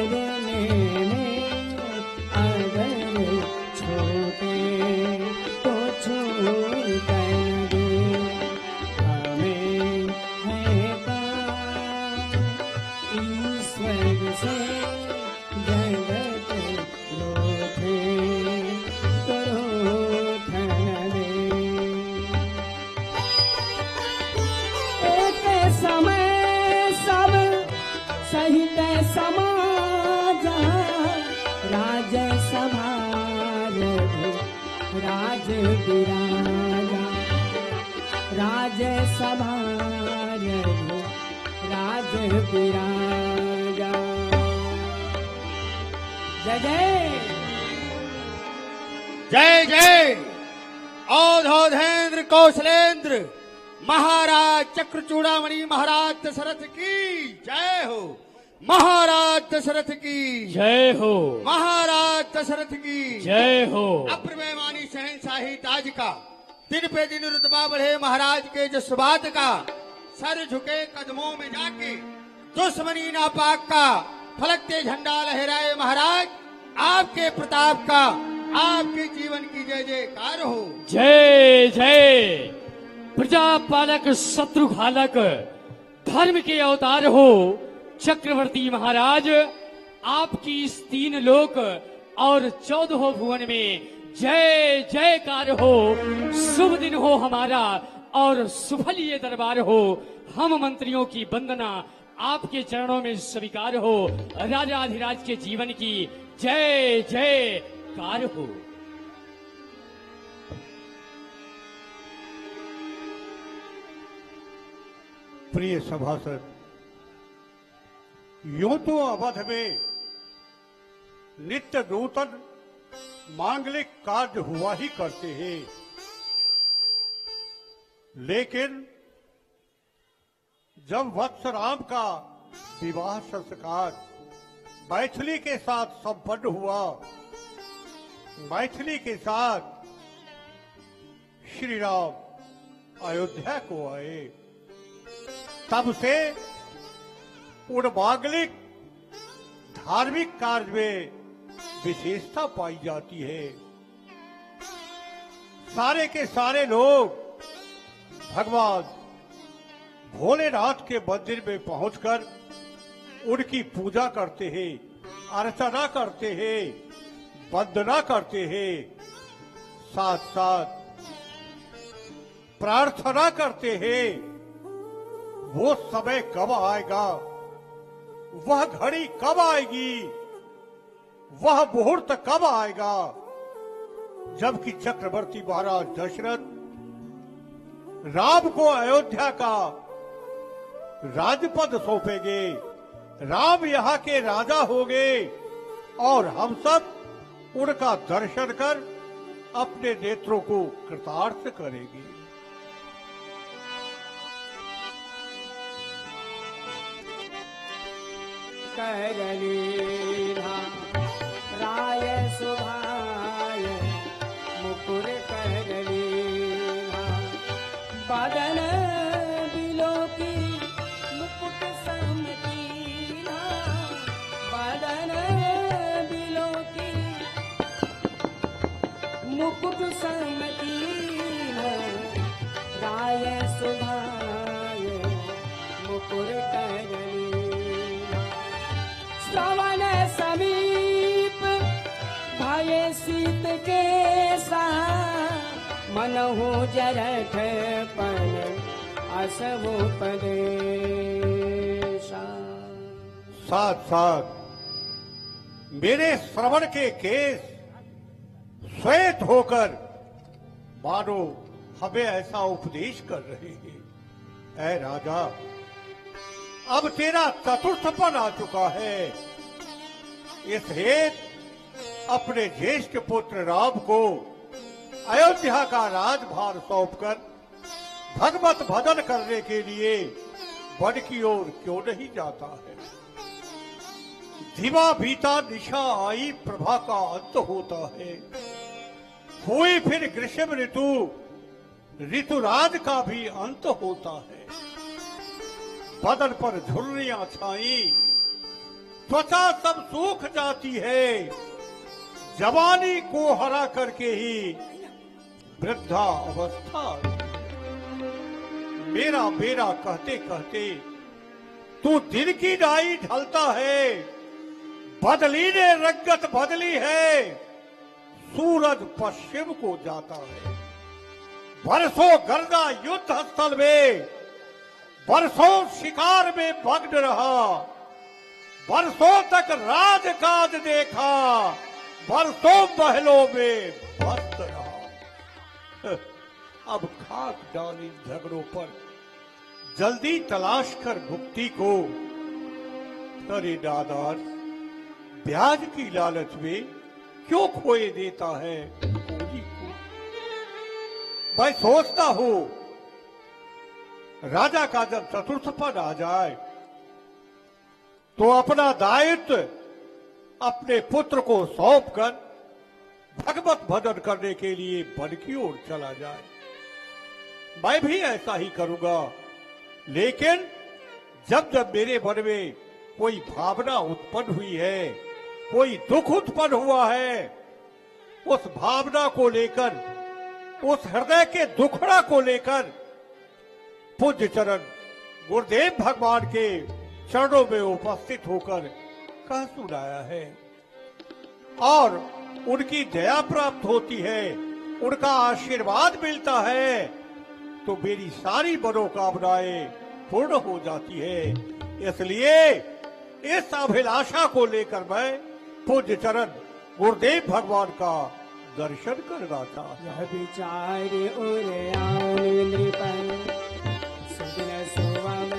करने में अगर छोटे तो छोड़ कर दे, हमें है काम ईश्वर से जगत रोथे तो रोथन दे। एक समय सब सहित समाज राज सभार राज विराजा, राज सभार राज विराजा। जय जय जय जय औधौधेंद्र कौशलेंद्र महाराज चक्रचूड़ामणि महाराज दशरथ की जय हो। महाराज दशरथ की जय हो। महाराज दशरथ की जय हो। अप्रमेयमानी शहनशाही ताज का दिन पे दिन रुतबा बढ़े महाराज के जज्बात का, सर झुके कदमों में जाके दुश्मनी नापाक का, फलकते झंडा लहराए महाराज आपके प्रताप का, आपके जीवन की जय जयकार हो। जय जय प्रजापालक शत्रुघालक धर्म के अवतार हो चक्रवर्ती महाराज, आपकी इस 3 लोक और 14 भुवन में जय जयकार हो। शुभ दिन हो हमारा और सुफल ये दरबार हो। हम मंत्रियों की वंदना आपके चरणों में स्वीकार हो। राजाधिराज के जीवन की जय जयकार हो। प्रिय सभासद, यूं तो अवध में नित्य नूतन मांगलिक कार्य हुआ ही करते हैं, लेकिन जब वत्स राम का विवाह संस्कार मैथिली के साथ संपन्न हुआ, मैथिली के साथ श्री राम अयोध्या को आए, तब से उन मांगलिक धार्मिक कार्य में विशेषता पाई जाती है। सारे के सारे लोग भगवान भोलेनाथ के मंदिर में पहुंचकर उनकी पूजा करते हैं, अर्चना करते हैं, वंदना करते हैं, साथ साथ प्रार्थना करते हैं। वो समय कब आएगा, वह घड़ी कब आएगी, वह मुहूर्त कब आएगा जबकि चक्रवर्ती महाराज दशरथ राम को अयोध्या का राजपद सौंपेंगे, राम यहाँ के राजा होंगे और हम सब उनका दर्शन कर अपने नेत्रों को कृतार्थ करेंगे। करलीला राय सुभाय मुकुर करलीला, बदन बिलोकी मुकुट समकीला, बदन बिलोकी मुकुट समकीला, राय सुभाय मुकुर करलीला। श्रवण समीप भय शीत के सा, मनहु जरठ पन असवो पदेशा। साथ साथ मेरे श्रवण के केस श्वेत होकर मानो हमें ऐसा उपदेश कर रहे हैं, ऐ राजा अब तेरा चतुर्थपन आ चुका है। इस हेतु अपने ज्येष्ठ पुत्र राम को अयोध्या का राजभार सौंपकर भगवत भजन करने के लिए वन की ओर क्यों नहीं जाता है। धीमा बीता निशा आई प्रभा का अंत होता है, हुई फिर ग्रीष्म ऋतु, ऋतुराज का भी अंत होता है। बदन पर झुर्रियां छाई, त्वचा सब सूख जाती है, जवानी को हरा करके ही वृद्धा अवस्था। मेरा बेरा कहते कहते तू दिन की नाई ढलता है, बदली ने रंगत बदली है, सूरज पश्चिम को जाता है। बरसों गर्दा युद्ध स्थल में, बरसों शिकार में मग्न रहा, बरसों तक राजकाज देखा, बरसों महलों में मस्त रहा। अब खाक डाली झगड़ों पर जल्दी तलाश कर मुक्ति को। अरे नादान, ब्याज की लालच में क्यों खोए देता है पूंजी को। मैं सोचता हूं राजा का जब चतुर्थ पद आ जाए तो अपना दायित्व अपने पुत्र को सौंपकर भगवत भजन करने के लिए वन की ओर चला जाए। मैं भी ऐसा ही करूंगा, लेकिन जब जब मेरे मन में कोई भावना उत्पन्न हुई है, कोई दुख उत्पन्न हुआ है, उस भावना को लेकर, उस हृदय के दुखड़ा को लेकर पूज्य चरण गुरुदेव भगवान के चरणों में उपस्थित होकर कह सुनाया है और उनकी दया प्राप्त होती है, उनका आशीर्वाद मिलता है, तो मेरी सारी मनोकामनाएं पूर्ण हो जाती है। इसलिए इस अभिलाषा को लेकर मैं पूज्य चरण गुरुदेव भगवान का दर्शन करना चाहता। यह विचार उर नृपन सुदिन सुवम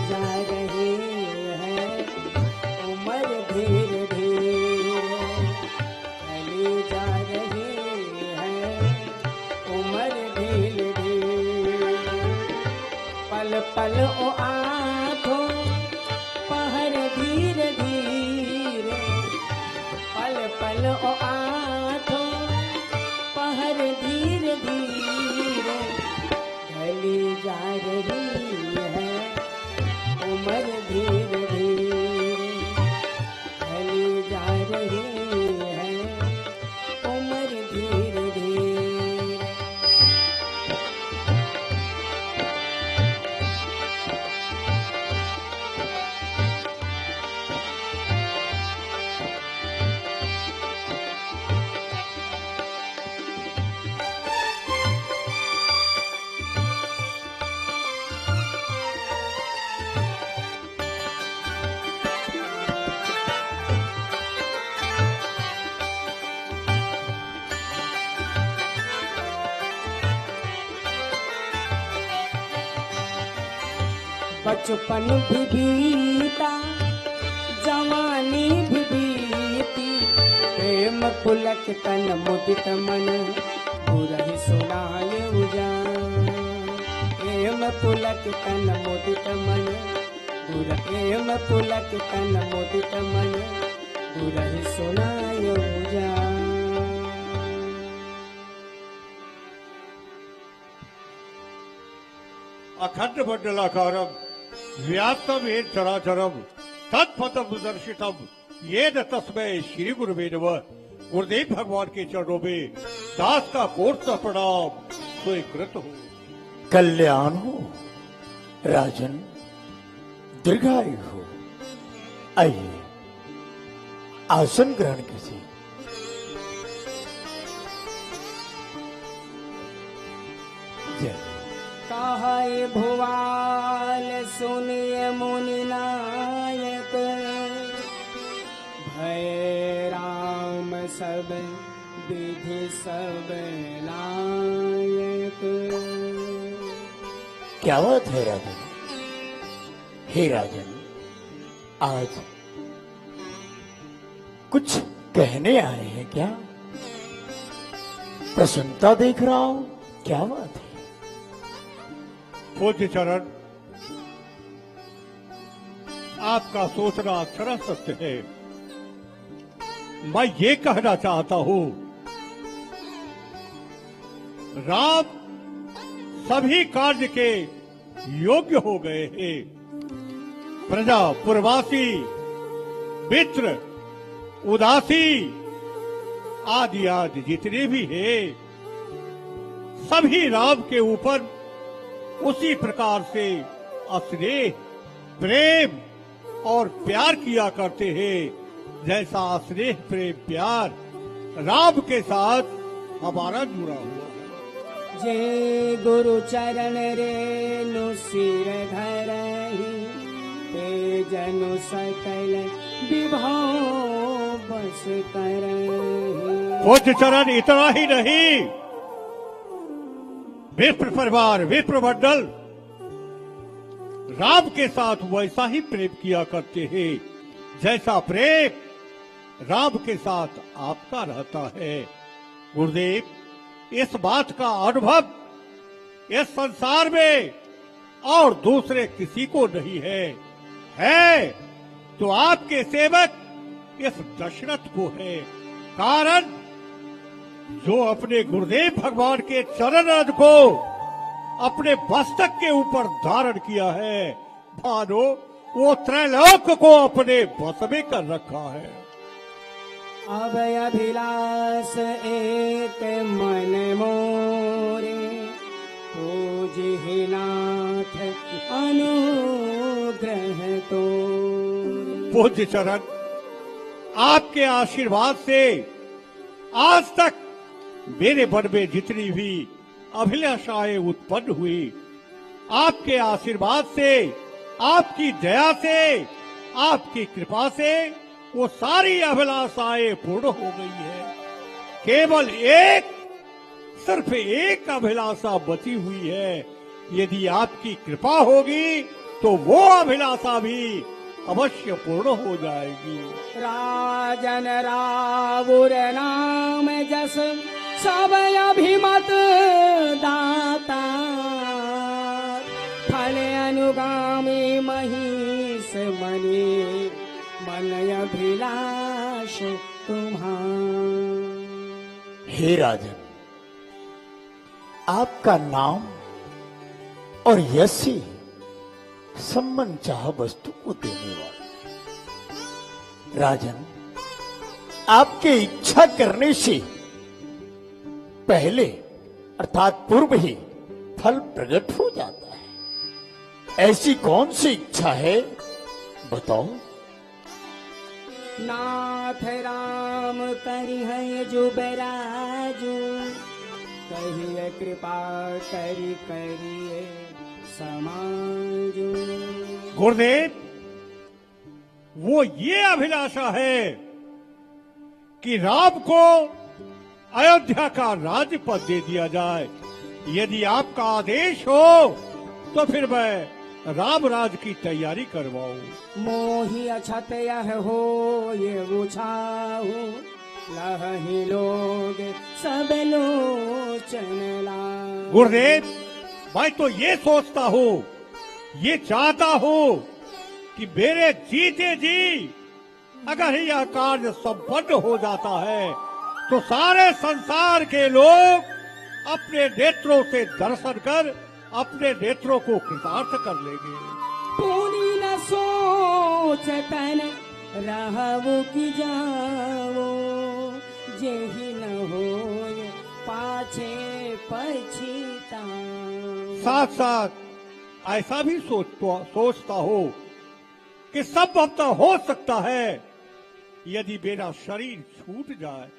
जा रहे हैं उमर धीरे धीरे, चली जा रही है उमर धीरे धीरे। पल पल ओ आँखों पहर धीरे धीरे, पल पल ओ आँखों पहर धीरे धीरे, ढली जा रही है उमर धीरे धीरे, ढली जा रही है उमर धीरे धीरे। बचपन भी बीता, जवानी भी बीती, प्रेम पुलक तन मुदित मन, बुरहि सुनाए उजान। प्रेम पुलक तन मुदित मन, प्रेम पुलक तन मुदित मन, बुरहि सुनाए उजान। अखंड मंडलाकारम व्याप्तम येन चराचरम तत्पदम दर्शितम येन तस्मै श्री गुरुवे नमः। गुरुदेव भगवान के चरणों में दास का कोट सा प्रणाम स्वीकृत हो। कल्याण हो राजन, दीर्घायु हो। आइए आसन ग्रहण कीजिए। जय। कहे भुवाल सुनिए मुनि नायक, भय राम सब विधि सब लायक। क्या बात है राजन? हे राजन, आज कुछ कहने आए हैं क्या? प्रसन्नता देख रहा हूं, क्या बात है? पूज्य चरण आपका सोचना अक्षरशः सत्य है। मैं ये कहना चाहता हूं, राम सभी कार्य के योग्य हो गए हैं। प्रजा, पुरवासी, मित्र, उदासी आदि आदि जितने भी हैं, सभी राम के ऊपर उसी प्रकार से स्नेह, प्रेम और प्यार किया करते हैं जैसा स्नेह, प्रेम, प्यार राम के साथ हमारा जुड़ा हुआ है। जे गुरु चरण रेणु सिर धरहि, ते जनु सकल विभव बस करहि। पूज्य चरण इतना ही नहीं, विप्र परिवार, विप्र मंडल राम के साथ वैसा ही प्रेम किया करते हैं जैसा प्रेम राम के साथ आपका रहता है। गुरुदेव, इस बात का अनुभव इस संसार में और दूसरे किसी को नहीं है तो आपके सेवक इस दशरथ को है। कारण जो अपने गुरुदेव भगवान के चरण रज को अपने मस्तक के ऊपर धारण किया है, भानो वो त्रैलोक को अपने बस में कर रखा है। अब अभिलाष एक मन मोरे, पूजहि नाथ अनुग्रह तोरे। पूज्य चरण, आपके आशीर्वाद से आज तक मेरे मन में जितनी भी अभिलाषाएं उत्पन्न हुई, आपके आशीर्वाद से, आपकी दया से, आपकी कृपा से वो सारी अभिलाषाएं पूर्ण हो गई है। केवल सिर्फ एक अभिलाषा बची हुई है। यदि आपकी कृपा होगी तो वो अभिलाषा भी अवश्य पूर्ण हो जाएगी। राजन रावुर नाम जस, सब अभिमत दाता। फल अनुगामी महिष मणि, मन अभिलाष तुम्हार। हे राजन, आपका नाम और यश ही सम्मान चाह वस्तु को देने वाला। राजन, आपके इच्छा करने से पहले अर्थात पूर्व ही फल प्रकट हो जाता है। ऐसी कौन सी इच्छा है, बताओ। नाथ राम करिहै जुबराजू, कहिए कृपा करिए समाजू। गुरुदेव, वो ये अभिलाषा है कि राम को अयोध्या का राज्य पद दे दिया जाए। यदि आपका आदेश हो तो फिर मैं राम राज की तैयारी करवाऊं। मोहि अछत यह हो ये बुझाऊ, लहि लोग सब लोचन लाऊं। गुरुदेव, मैं तो ये सोचता हूँ, ये चाहता हूँ कि मेरे जीते जी अगर यह कार्य संपन्न हो जाता है तो सारे संसार के लोग अपने नेत्रों से दर्शन कर अपने नेत्रों को कृतार्थ कर लेंगे। पुनि न सोच तन रहु की जाओ, जेहि न होय पाछे पछिताओ। साथ साथ ऐसा भी सोचता हूँ कि संभव तो हो सकता है यदि मेरा शरीर छूट जाए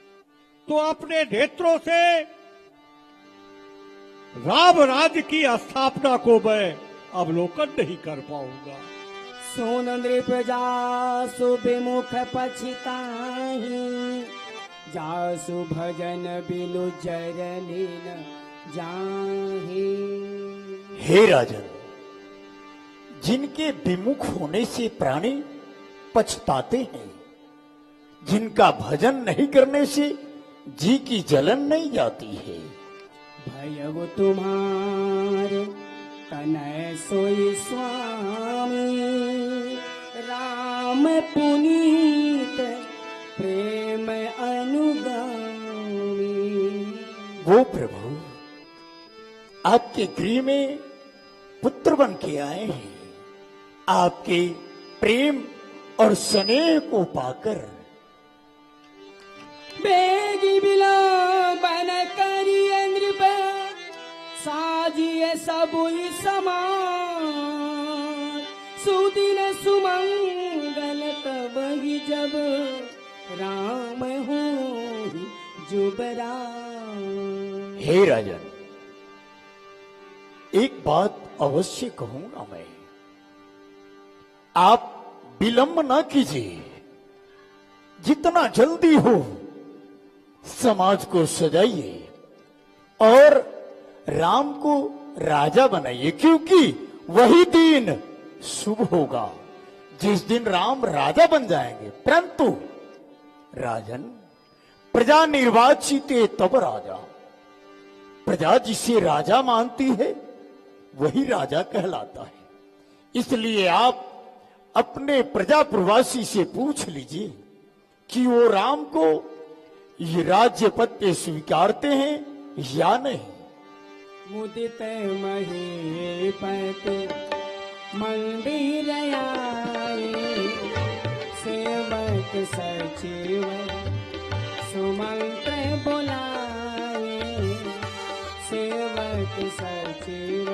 तो अपने नेत्रों से राम राज्य की स्थापना को मैं अवलोकन नहीं कर पाऊंगा। सोन नृप जासु विमुख पछिताहि, जासु भजन बिनु जरनी न जाहि। हे राजन, जिनके विमुख होने से प्राणी पछताते हैं, जिनका भजन नहीं करने से जी की जलन नहीं जाती है, भयउ तुम्हारे तनय सोई स्वामी। राम पुनीत प्रेम अनुगामी। वो प्रभु आपके गृह में पुत्र बन के आए हैं, आपके प्रेम और स्नेह को पाकर बेगी विलंबन करिए नृप साजिए सबुई समान। सुदिन सुमंगल तब ही जब राम हो जुबरान। हे राजन, एक बात अवश्य कहूंगा मैं, आप विलंब ना कीजिए, जितना जल्दी हो समाज को सजाइए और राम को राजा बनाइए, क्योंकि वही दिन शुभ होगा जिस दिन राम राजा बन जाएंगे। परंतु राजन, प्रजा निर्वाचित तब राजा, प्रजा जिसे राजा मानती है वही राजा कहलाता है। इसलिए आप अपने प्रजा प्रवासी से पूछ लीजिए कि वो राम को ये राज्य पद पे स्वीकारते हैं या नहीं। मुदित महीपत मंदिर आए, सेवक सचिव सुमंत्र बुलाए। सेवक सचिव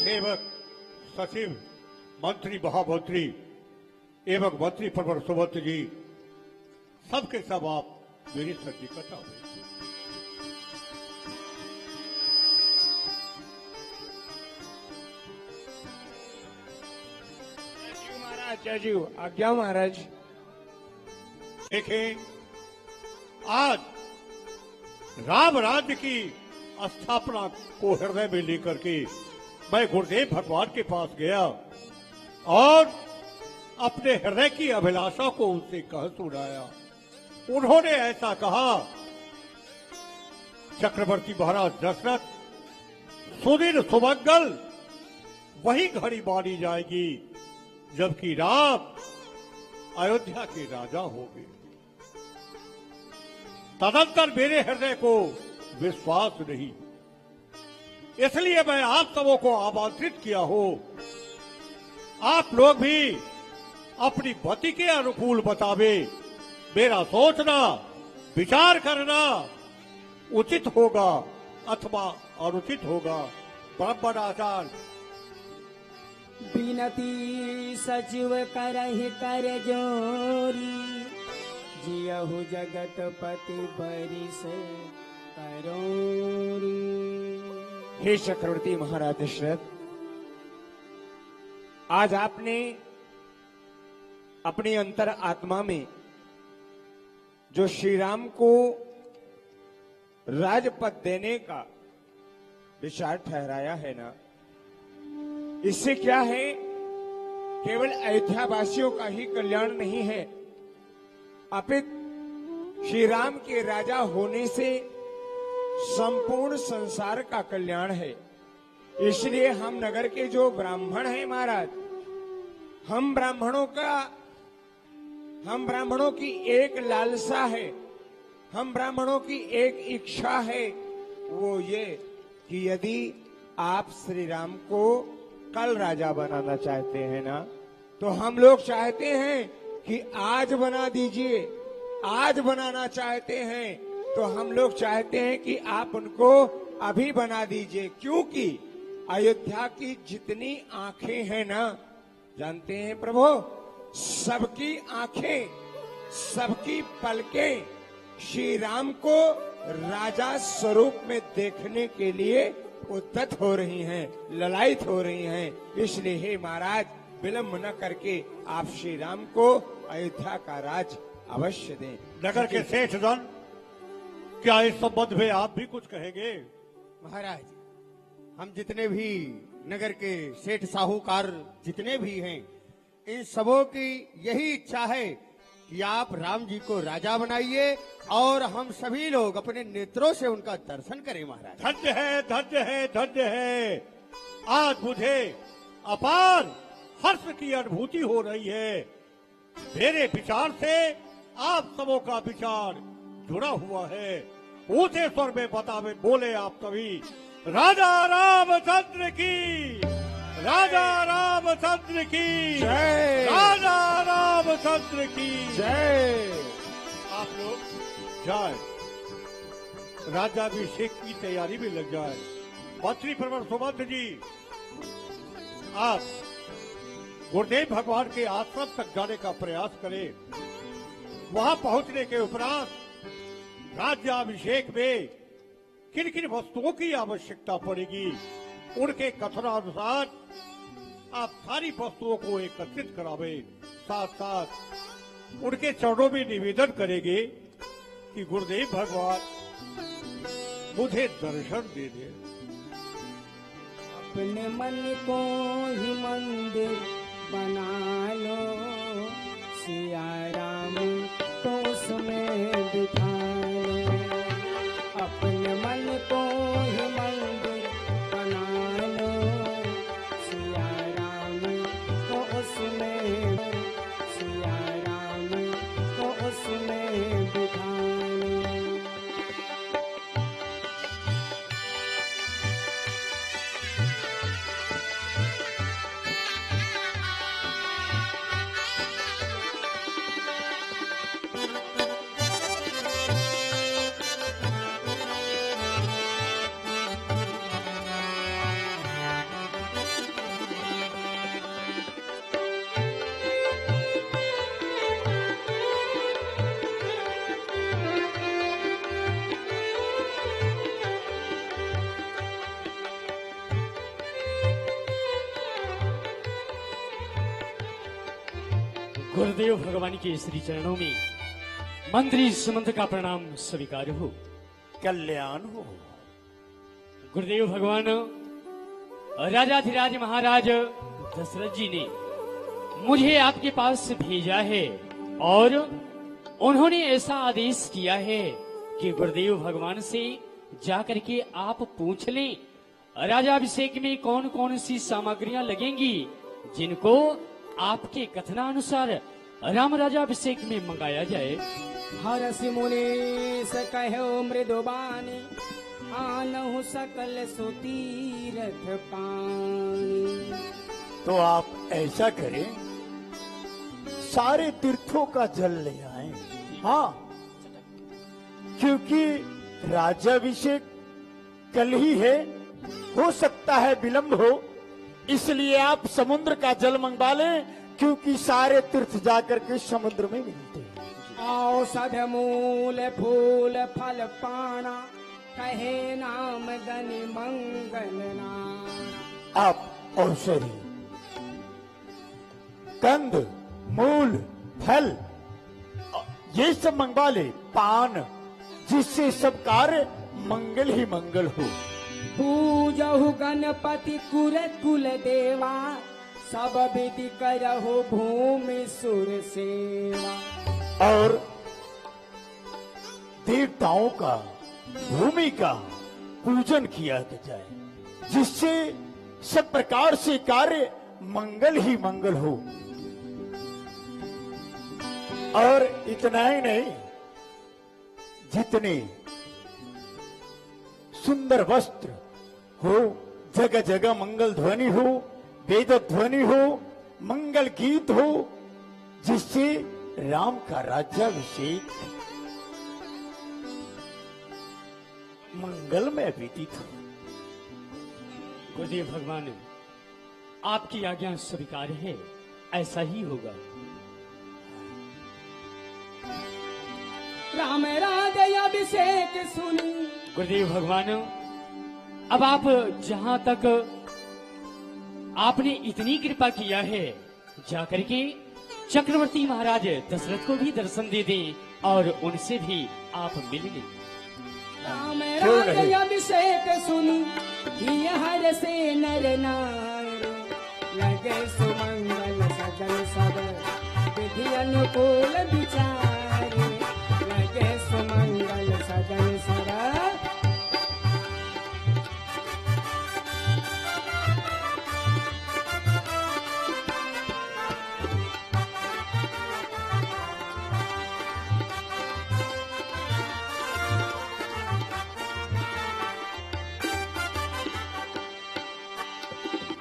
सेवक सचिव मंत्री महामंत्री एवं मंत्री प्रवर सुमंत जी सबके सब आप मेरी सन्निकट हुए। जय जी आज्ञा महाराज। देखें, आज राम राज्य की स्थापना को हृदय में लेकर के मैं गुरुदेव भगवान के पास गया और अपने हृदय की अभिलाषा को उनसे कह सुनाया। उन्होंने ऐसा कहा, चक्रवर्ती महाराज दशरथ, सुदिन सुमंगल वही घड़ी मानी जाएगी जबकि राम अयोध्या के राजा होंगे। तदंतर मेरे हृदय को विश्वास नहीं, इसलिए मैं आप सबों को आमंत्रित किया हो। आप लोग भी अपनी मति के अनुकूल बतावे। मेरा सोचना विचार करना उचित होगा अथवा अनुचित होगा। ब्राह्मणाचार बिनती सचिव करहि कर जोरी, जियहु जगत पति बरिस करोरी। हे चक्रवर्ती महाराज दशरथ, आज आपने अपनी अंतर आत्मा में जो श्री राम को राजपद देने का विचार ठहराया है ना, इससे क्या है, केवल अयोध्या वासियों का ही कल्याण नहीं है, अपितु श्री राम के राजा होने से संपूर्ण संसार का कल्याण है। इसलिए हम नगर के जो ब्राह्मण हैं महाराज, हम ब्राह्मणों की एक लालसा है, हम ब्राह्मणों की एक इच्छा है, वो ये कि यदि आप श्री राम को कल राजा बनाना चाहते हैं ना, तो हम लोग चाहते हैं कि आज बना दीजिए। आज बनाना चाहते हैं तो हम लोग चाहते हैं कि आप उनको अभी बना दीजिए, क्योंकि अयोध्या की जितनी आंखें हैं ना, जानते हैं प्रभु, सबकी आंखें, सबकी पलकें श्री राम को राजा स्वरूप में देखने के लिए उद्यत हो रही हैं, ललायित हो रही हैं। इसलिए हे महाराज, विलंब न करके आप श्री राम को अयोध्या का राज अवश्य दें। नगर के सेठ जन, क्या इस संबंध में आप भी कुछ कहेंगे? महाराज, हम जितने भी नगर के सेठ साहूकार जितने भी हैं, इन सबों की यही इच्छा है कि आप राम जी को राजा बनाइए और हम सभी लोग अपने नेत्रों से उनका दर्शन करें महाराज। धन्य है, धन्य है, धन्य है। आज मुझे अपार हर्ष की अनुभूति हो रही है। मेरे विचार से आप सबों का विचार जुड़ा हुआ है। ऊंचे स्वर में बतावे बोले आप सभी, राजा रामचंद्र की, राजा रामचंद्र की जय। राजा रामचंद्र की जय। आप लोग जाए, राज्याभिषेक की तैयारी में लग जाए। मंत्री प्रवर सुमंत जी, आप गुरुदेव भगवान के आश्रम तक जाने का प्रयास करें। वहां पहुंचने के उपरांत राज्याभिषेक में किन किन वस्तुओं की आवश्यकता पड़ेगी, उनके कथनानुसार आप सारी वस्तुओं को एकत्रित करावे। साथ साथ उनके चरणों में निवेदन करेंगे कि गुरुदेव भगवान मुझे दर्शन दे दे। अपने मन को ही मंदिर बना लो, सिया राम तो उसमें बिठा लो। अपने मन को ही मंदिर बना लो, सिया राम तो उसमें, सिया राम तो उसमें बिठा लो। गुरुदेव भगवान के श्री चरणों में मंत्री सुमंत का प्रणाम स्वीकार हो। कल्याण हो। गुरुदेव भगवान राजाधिराज महाराज दशरथ जी ने मुझे आपके पास भेजा है और उन्होंने ऐसा आदेश किया है कि गुरुदेव भगवान से जाकर के आप पूछ लें राजाभिषेक में कौन कौन सी सामग्रियां लगेंगी जिनको आपके कथनानुसार राम राजाभिषेक में मंगाया जाए। हरसि मुनीस कहो मृदुबानी, आनहु सकल सुतीरथ पानी। तो आप ऐसा करें, सारे तीर्थों का जल ले आए। हाँ, क्योंकि राज्याभिषेक कल ही है, हो सकता है विलंब हो, इसलिए आप समुद्र का जल मंगवा लें, क्योंकि सारे तीर्थ जाकर के समुद्र में मिलते हैं। औषध मूल फूल फल पाना, कहे नाम गनि मंगल नाम। आप औषधि, कंद, मूल, फल ये सब मंगवा ले, पान, जिससे सब कार्य मंगल ही मंगल हो। पूजहु गणपति कुल कुल देवा, सब विधि करहु भूमि सुर सेवा। और देवताओं का, भूमि का पूजन किया जाए, जिससे सब प्रकार से कार्य मंगल ही मंगल हो। और इतना ही नहीं, जितने सुंदर वस्त्र हो, जगह जगह मंगल ध्वनि हो, वेद ध्वनि हो, मंगल गीत हो, जिससे राम का राज्याभिषेक मंगल में व्यतीत हो। गुरुदेव भगवान आपकी आज्ञा स्वीकार है, ऐसा ही होगा। राम राज्याभिषेक सुनी। गुरुदेव भगवान अब आप जहां तक आपने इतनी कृपा किया है, जाकर के चक्रवर्ती महाराज दशरथ को भी दर्शन दे दें और उनसे भी आप मिल लें। राम राज्याभिषेक सुनी, हिय हर से नर नार। लगे सुमंगल सजल सब, विधि अनुकूल विचार। लगे सुमंगल सजन सरा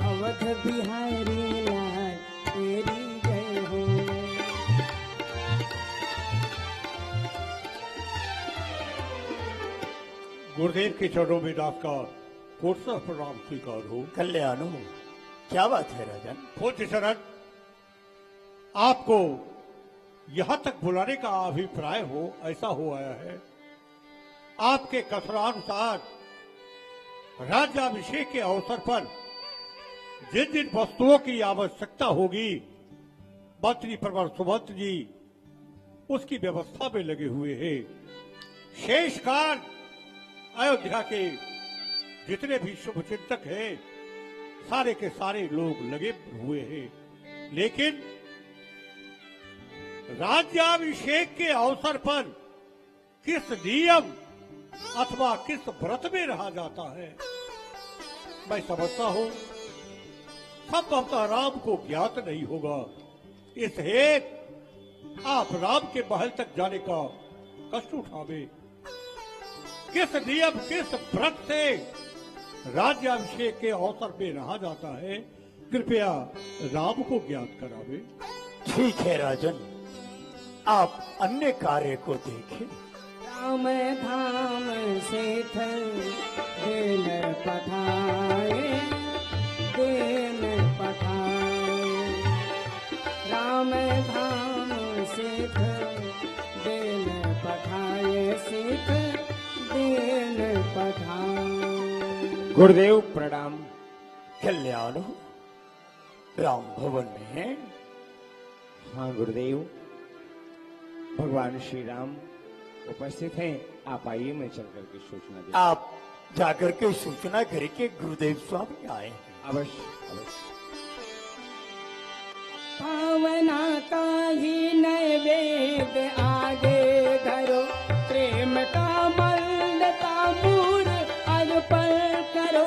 अवध बिहारी लाल तेरी जय हो। गुरुदेव के चरणों में दास का कोटसा प्रणाम स्वीकार हो। कल्याण हो। क्या बात है राजन? पूज्य शरण, आपको यहां तक बुलाने का अभिप्राय हो ऐसा हो आया है। आपके कथनानुसार राज्याभिषेक के अवसर पर जिन जिन वस्तुओं की आवश्यकता होगी मंत्री प्रवर सुमंत जी उसकी व्यवस्था में लगे हुए हैं। शेष कार्य अयोध्या के जितने भी शुभ चिंतक हैं सारे के सारे लोग लगे हुए हैं, लेकिन राज्याभिषेक के अवसर पर किस नियम अथवा किस व्रत में रहा जाता है मैं समझता हूं संभवतः राम को ज्ञात नहीं होगा। इस हेतु आप राम के महल तक जाने का कष्ट उठावे। किस नियम किस व्रत से राज्याभिषेक के अवसर पे रहा जाता है कृपया राम को ज्ञात करावे। ठीक है राजन, आप अन्य कार्य को देखें। राम धाम से दिन पठाए दिन पठाए राम धाम से दिन पठाए सिख दिन पठाए। गुरुदेव प्रणाम। कल्याण हो। राम भवन में है। हाँ गुरुदेव, भगवान श्री राम उपस्थित हैं। आप आइए, मैं चल करके सूचना दे। आप जाकर के सूचना करके गुरुदेव स्वामी आए हैं। अवश्य अवश्य। पावना का ही नैवेद्य आगे धरो प्रेम का मल तांबूर अर्पण करो।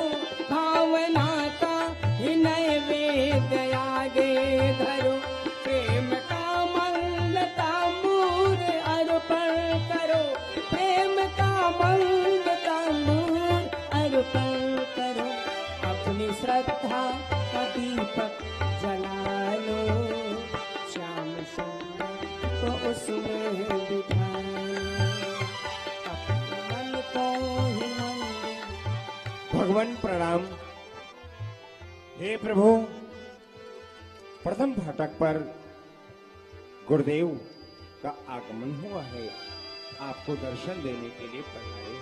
भावना का ही नैवेद्य आगे धरो प्रेम का मल तांबूर अर्पण करो। प्रेम का मल तांबूर अर्पण करो। अपनी श्रद्धा का दीपक जला लो। श्याम सुंदर तो उसमें बिठा लो। अपने मन को ही मंदिर। भगवान प्रणाम। हे प्रभु, प्रथम फाटक पर गुरुदेव का आगमन हुआ है। आपको दर्शन देने के लिए पधारे।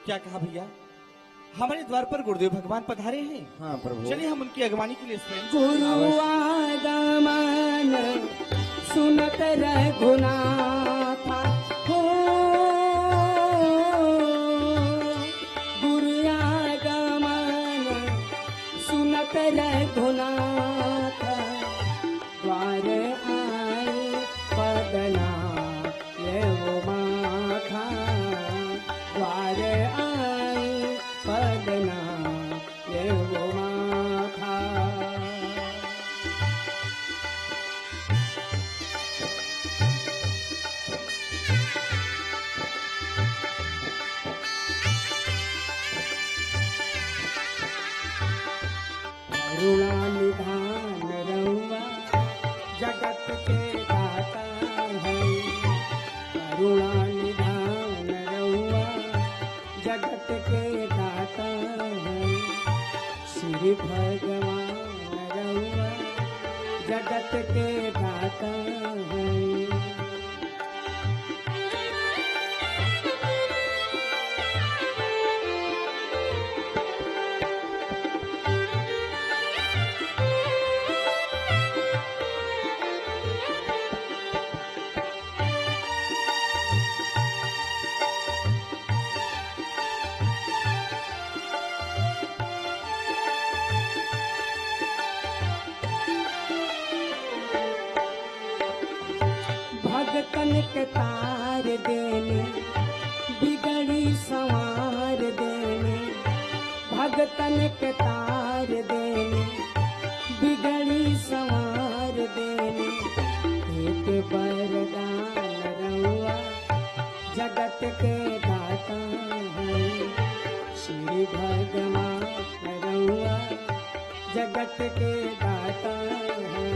क्या कहा भैया? हमारे द्वार पर गुरुदेव भगवान पधारे हैं। हाँ प्रभु। चलिए हम उनकी अगवानी के लिए स्वयं गुरु आगमन सुनत रघुनाथा हो। गुरु आगमन सुनत रघुनाथा द्वार आए पदना ये वो माथा। द्वार आए पदना ये वो माथा। करुणा निधान रहुआ जगत के दाता है। करुणा निधान रहुआ जगत के दाता है। श्री भगवान रहुआ जगत के दाता है। के तार देने, बिगड़ी संवार देने, भगतन के तार देने, बिगड़ी संवार देने, एक वरदान रहुआ जगत के दाता है, श्री भगवान रहुआ जगत के दाता है,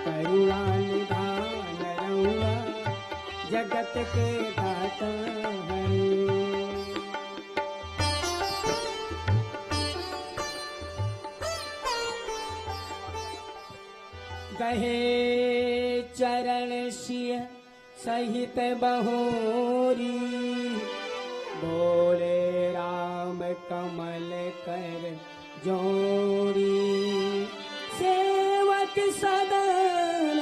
करुणा निधान रहुआ जगत के दाता है। गहे चरण सिय सहित बहोरी, बोले राम कमल कर जोड़ी, सेवक सदन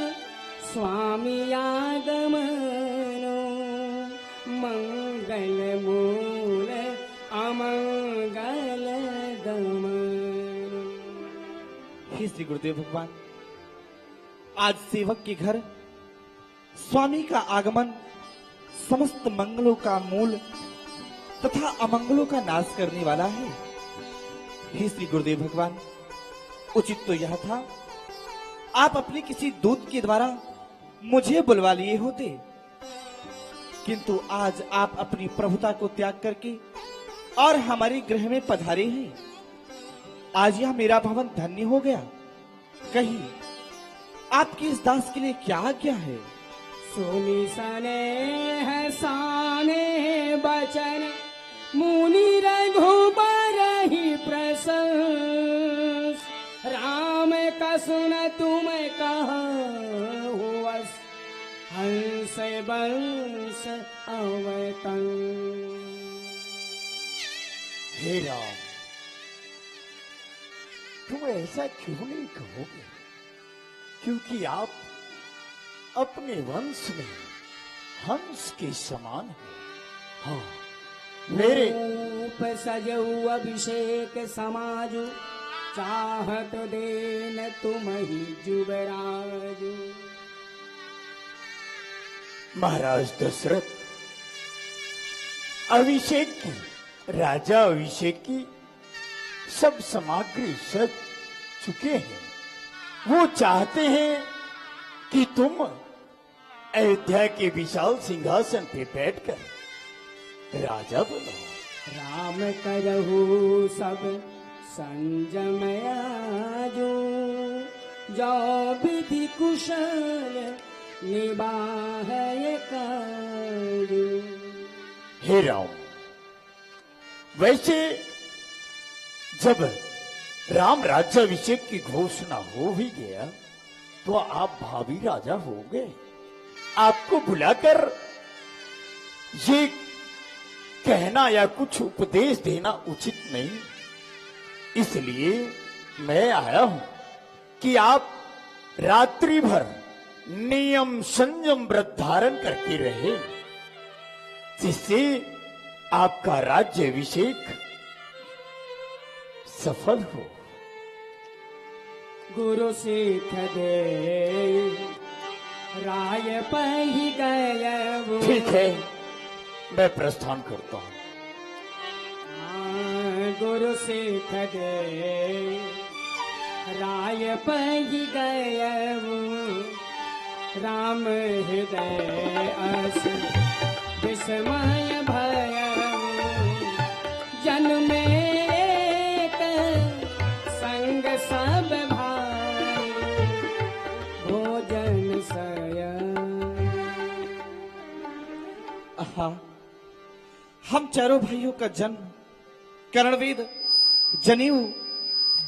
स्वामी आगमनो, मंगल मूल अमंगल गमन। हे श्री गुरुदेव भगवान, आज सेवक के घर स्वामी का आगमन समस्त मंगलों का मूल तथा अमंगलों का नाश करने वाला है। हे श्री गुरुदेव भगवान, उचित तो यह था आप अपने किसी दूत के द्वारा मुझे बुलवा लिए होते, किंतु आज आप अपनी प्रभुता को त्याग करके और हमारे गृह में पधारे हैं। आज यह मेरा भवन धन्य हो गया। कहीं आपकी इस दास के लिए क्या आज्ञा है? सुनी सने है साने बचन, मुनि रघुबर ही प्रशंस, राम का सुन तुम कहा हुवस, हंस बंस अवतन। हे राम, तुम ऐसा क्यों नहीं कहोगे? क्योंकि आप अपने वंश में हंस के समान है। हाँ, मेरे रूप सजऊ अभिषेक समाजु, चाहत देन तुम ही जुबराजु। महाराज दशरथ अभिषेक की, राजा अभिषेक की सब सामग्री सज चुके हैं। वो चाहते हैं कि तुम अयोध्या के विशाल सिंहासन पे बैठकर राजा बनो। राम करहु सब संजमया जो, जो विधि कुशल निबाह काजु। हे राम, वैसे जब राम राज्याभिषेक की घोषणा हो ही गया तो आप भावी राजा हो गए। आपको बुलाकर ये कहना या कुछ उपदेश देना उचित नहीं, इसलिए मैं आया हूं कि आप रात्रि भर नियम संयम व्रत धारण करके रहे, जिससे आपका राज्याभिषेक सफल हो। गुरु सिख दे राय पही गए। ठीक है, मैं प्रस्थान करता हूं। गुरु सिख दे राय पही गए, राम हृदय अस विस्मय भय, जन्म एक संग सब भाई, भोजन सयन। आहा, हम चारों भाइयों का जन्म, कर्णवेद, जनेऊ,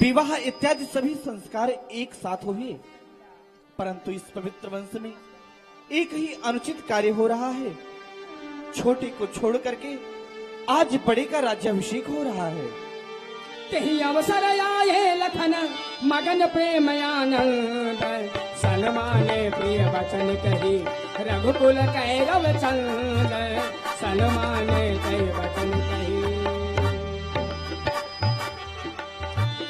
विवाह इत्यादि सभी संस्कार एक साथ हुए, परंतु इस पवित्र वंश में एक ही अनुचित कार्य हो रहा है। छोटे को छोड़ करके आज बड़े का राज्याभिषेक हो रहा है। तेहि अवसर आए लखन मगन प्रेम आनंद, सलमाने प्रिय वचन कही रघुकुल कैरव चंद, सलमाने कई वचन कही।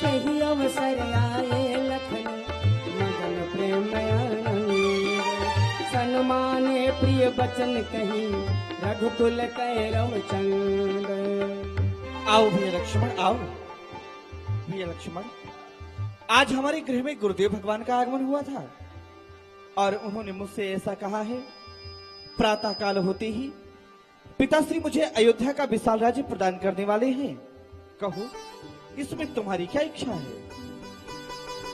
तेहि अवसर आए लखन मगन प्रेम आनंद, सलमाने प्रिय ये बचन कही रघुकुल कैरव चंद। आओ भैया लक्ष्मण, आओ भैया लक्ष्मण। आज हमारे गृह में गुरुदेव भगवान का आगमन हुआ था और उन्होंने मुझसे ऐसा कहा है, प्रातः काल होते ही पिताश्री मुझे अयोध्या का विशाल राज्य प्रदान करने वाले हैं। कहो, इसमें तुम्हारी क्या इच्छा है?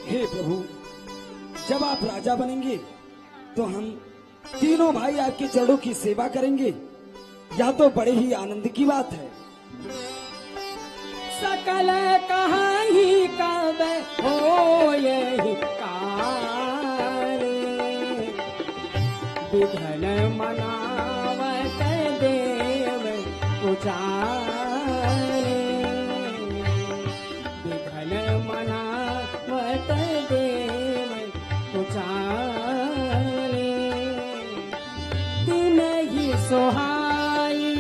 हे प्रभु, जब आप राजा बनेंगे तो हम तीनों भाई आपके चरणों की सेवा करेंगे। यह तो बड़े ही आनंद की बात है। सकल कहानी कब हो यही काल, विघन मनावत देव पुजारे, विघन मनावत देव पुजारे। दिन ही सोहाई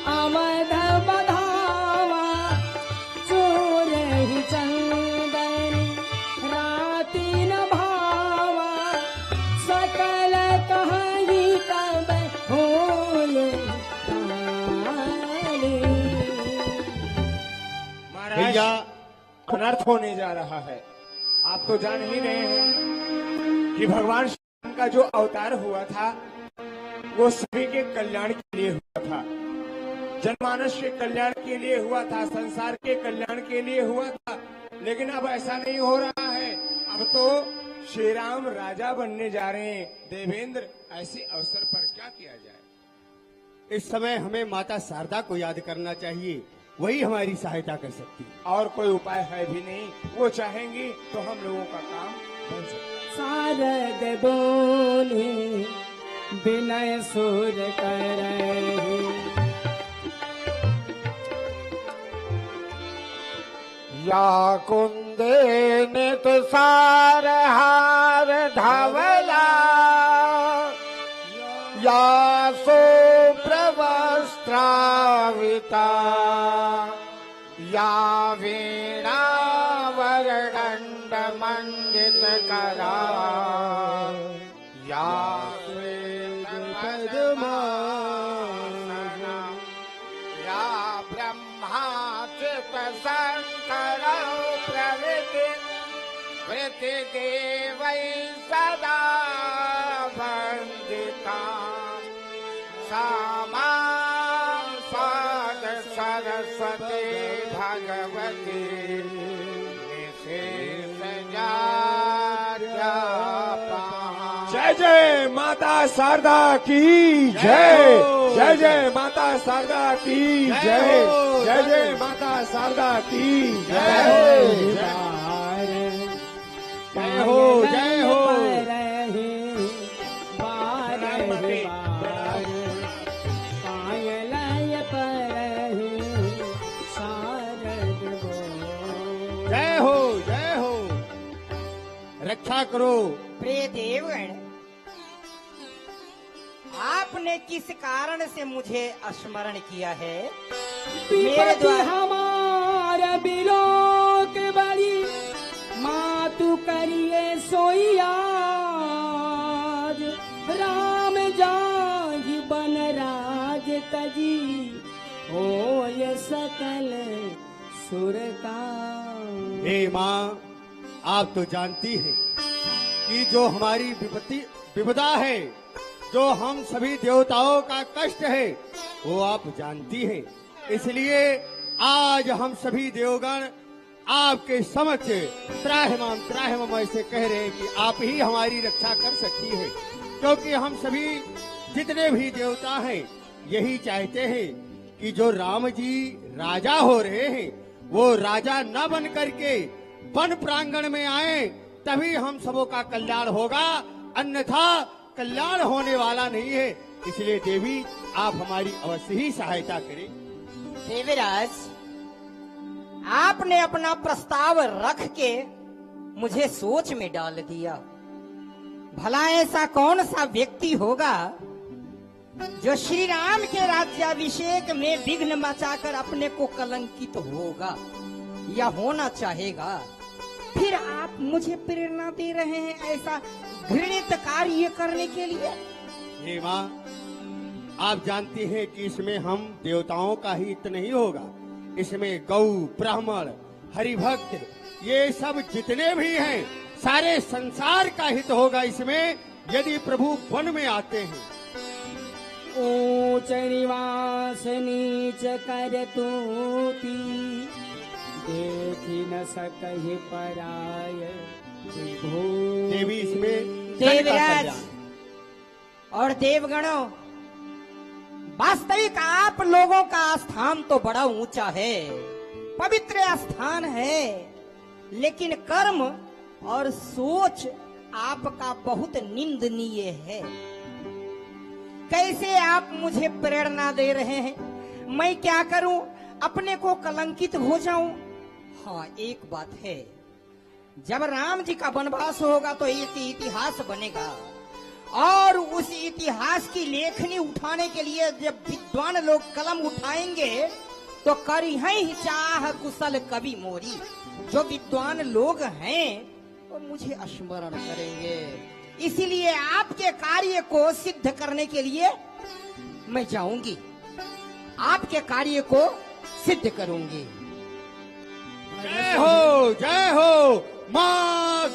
अवध बधावा, चोर ही चंदन राति न भावा। सकल कहानी कब होए काले। महाराज, भैया अनर्थ होने जा रहा है। आप तो जान ही रहे हैं कि भगवान श्री राम का जो अवतार हुआ था वो सभी के कल्याण के लिए हुआ था, जनमानस के कल्याण के लिए हुआ था, संसार के कल्याण के लिए हुआ था। लेकिन अब ऐसा नहीं हो रहा है। अब तो श्री राम राजा बनने जा रहे हैं। देवेंद्र, ऐसे अवसर पर क्या किया जाए? इस समय हमें माता शारदा को याद करना चाहिए, वही हमारी सहायता कर सकती है। और कोई उपाय है भी नहीं। वो चाहेंगी तो हम लोगों का काम बन सकता है। शारद बोले विनय सुर करे, या कुंदे नित सार हार धवला, या सो प्रवस्त्राविता, या वीणा वरदंड मंडित करा, या श्वेत पद्मासना, या ब्रह्माच्युत शंकर प्रभृति वृत्ति देवै सदा वंदिता। सा मां साद सरस्वती भगवती निशेष जाप्या। जय जय माता शारदा की जय। जय जय माता शारदा की जय। जय जय माता शारदा की जय। जय हो, जय हो। जय हो, जय हो। रक्षा करो। प्रिय देवगण, आपने किस कारण से मुझे स्मरण किया है? मेरे द्वारा हमारा बिलोक बड़ी मातु करिए सोयाज, राम जाहि बन राज तजी हो ये सकल सुर का। हे माँ, आप तो जानती हैं कि जो हमारी विपदा है, जो हम सभी देवताओं का कष्ट है, वो आप जानती हैं। इसलिए आज हम सभी देवगण आपके समक्ष त्राहिमाम ऐसे कह रहे हैं कि आप ही हमारी रक्षा कर सकती है, क्योंकि हम सभी जितने भी देवता हैं यही चाहते हैं कि जो राम जी राजा हो रहे हैं वो राजा न बन करके वन प्रांगण में आए, तभी हम सबों का कल्याण होगा, अन्यथा कल्याण होने वाला नहीं है। इसलिए देवी, आप हमारी अवश्य ही सहायता करें। देवराज, आपने अपना प्रस्ताव रख के मुझे सोच में डाल दिया। भला ऐसा कौन सा व्यक्ति होगा जो श्री राम के राज्याभिषेक में विघ्न मचाकर अपने को कलंकित होगा या होना चाहेगा? फिर आप मुझे प्रेरणा दे रहे हैं ऐसा घृणित कार्य करने के लिए? हे माँ, आप जानती हैं कि इसमें हम देवताओं का ही हित नहीं होगा, इसमें गौ, ब्राह्मण, हरिभक्त, ये सब जितने भी हैं सारे संसार का हित होगा इसमें, यदि प्रभु वन में आते हैं। ऊंच निवास नीच कर तूती, देखी न सकहि पराय विभूति। देवी इसमें देवराज और देवगणों, वास्तविक आप लोगों का स्थान तो बड़ा ऊंचा है, पवित्र स्थान है, लेकिन कर्म और सोच आपका बहुत निंदनीय है। कैसे आप मुझे प्रेरणा दे रहे हैं? मैं क्या करूं? अपने को कलंकित हो जाऊं? हाँ, एक बात है, जब राम जी का वनवास होगा तो एक इतिहास बनेगा, और उस इतिहास की लेखनी उठाने के लिए जब विद्वान लोग कलम उठाएंगे तो करिहै चाह कुशल कवि मोरी। जो विद्वान लोग हैं वो मुझे स्मरण करेंगे, इसीलिए आपके कार्य को सिद्ध करने के लिए मैं जाऊंगी, आपके कार्य को सिद्ध करूंगी। जय हो माँ।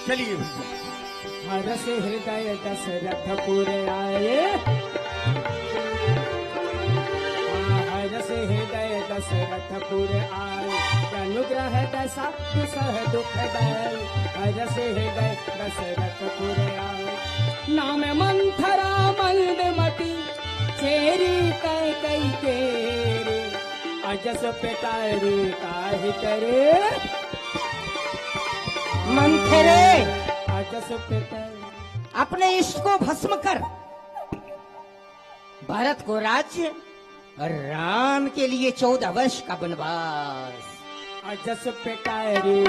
चलिए भैया। हरस हृदय दशरथपुर आए, हरस हृदय दशरथपुर आए, अनुग्रह दशा दुसह दुख दय, हरस हृदय दशरथपुर आए। नाम मंथरा मंदमती, चेरी कई केरे, अजस पितारी काहि करे, मंथरे अजस पिता। अपने इष्ट को भस्म कर भारत को राज्य और राम के लिए 14 वर्ष का वनवास। अजस पितारी